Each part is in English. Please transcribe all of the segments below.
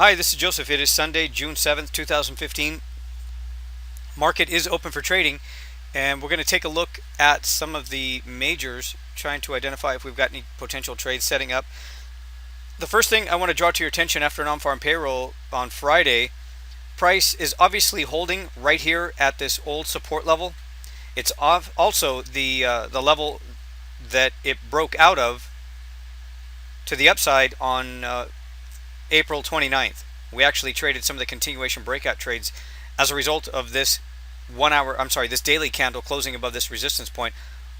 Hi, this is Joseph. It is Sunday, June 7th, 2015. Market is open for trading, and we're going to take a look at some of the majors, trying to identify if we've got any potential trades setting up. The first thing I want to draw to your attention after non-farm payroll on Friday, price is obviously holding right here at this old support level. It's also the level that it broke out of to the upside on April 29th. We actually traded some of the continuation breakout trades as a result of this this daily candle closing above this resistance point.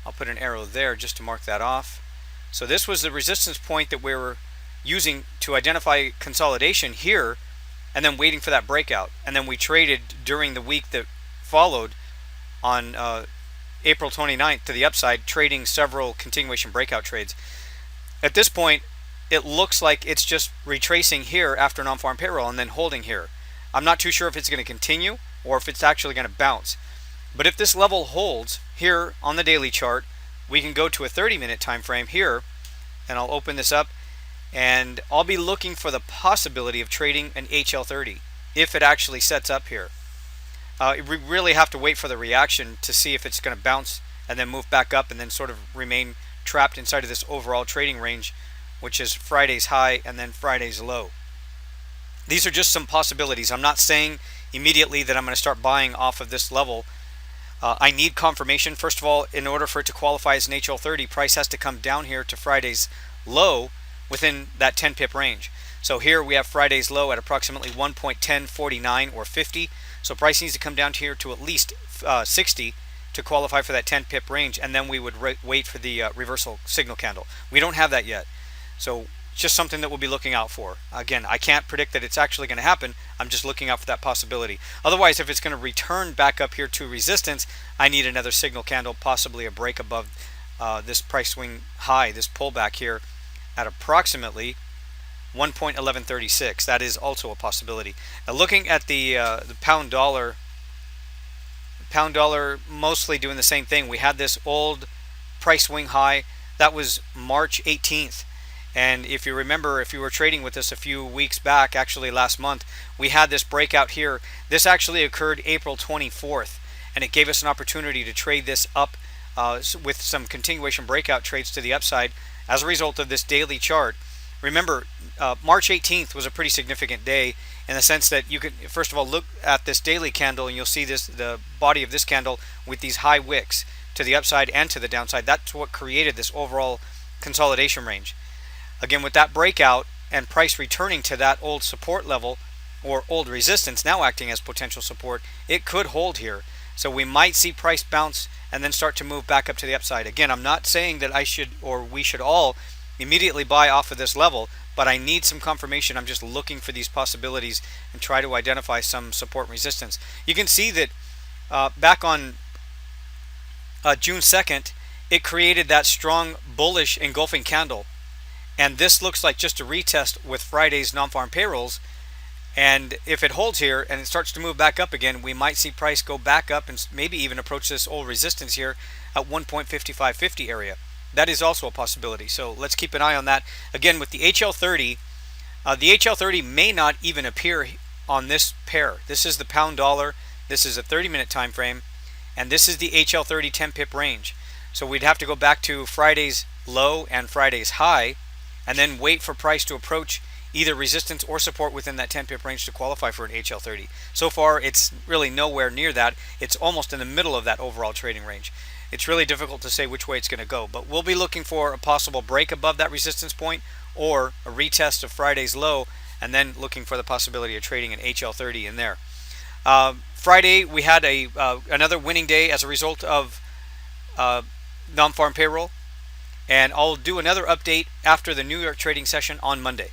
I'll put an arrow there just to mark that off. So this was the resistance point that we were using to identify consolidation here, and then waiting for that breakout. And then we traded during the week that followed on April 29th to the upside, trading several continuation breakout trades. At this point, it looks like it's just retracing here after non-farm payroll and then holding here. I'm not too sure if it's going to continue or if it's actually going to bounce. But if this level holds here on the daily chart, we can go to a 30-minute time frame here, and I'll open this up, and I'll be looking for the possibility of trading an HL30 if it actually sets up here. We really have to wait for the reaction to see if it's going to bounce and then move back up and then sort of remain trapped inside of this overall trading range, which is Friday's high and then Friday's low. These are just some possibilities. I'm not saying immediately that I'm going to start buying off of this level. I need confirmation. First of all, in order for it to qualify as an HL30, price has to come down here to Friday's low within that 10 pip range. So here we have Friday's low at approximately 1.1049 or 50. So price needs to come down here to at least 60 to qualify for that 10 pip range, and then we would wait for the reversal signal candle. We don't have that yet. So just something that we'll be looking out for. Again, I can't predict that it's actually going to happen. I'm just looking out for that possibility. Otherwise, if it's going to return back up here to resistance, I need another signal candle, possibly a break above this price swing high, this pullback here at approximately 1.1136. That is also a possibility. Now, looking at the pound dollar mostly doing the same thing. We had this old price swing high. That was March 18th. And if you remember, if you were trading with us a few weeks back, actually last month, we had this breakout here. This actually occurred April 24th, and it gave us an opportunity to trade this up with some continuation breakout trades to the upside as a result of this daily chart. Remember, March 18th was a pretty significant day in the sense that you could, first of all, look at this daily candle and you'll see the body of this candle with these high wicks to the upside and to the downside. That's what created this overall consolidation range. Again, with that breakout and price returning to that old support level or old resistance now acting as potential support, it could hold here. So we might see price bounce and then start to move back up to the upside. Again, I'm not saying that I should or we should all immediately buy off of this level, but I need some confirmation. I'm just looking for these possibilities and try to identify some support and resistance. You can see that back on June 2nd, it created that strong bullish engulfing candle. And this looks like just a retest with Friday's non-farm payrolls. And if it holds here and it starts to move back up again, we might see price go back up and maybe even approach this old resistance here at 1.5550 area. That is also a possibility. So let's keep an eye on that. Again, with the HL30 may not even appear on this pair. This is the pound dollar. This is a 30-minute time frame. And this is the HL30 10 pip range. So we'd have to go back to Friday's low and Friday's high, and then wait for price to approach either resistance or support within that 10 pip range to qualify for an HL30. So far, it's really nowhere near that. It's almost in the middle of that overall trading range. It's really difficult to say which way it's going to go, but we'll be looking for a possible break above that resistance point or a retest of Friday's low, and then looking for the possibility of trading an HL30 in there. Friday, we had another winning day as a result of non-farm payroll. And I'll do another update after the New York trading session on Monday.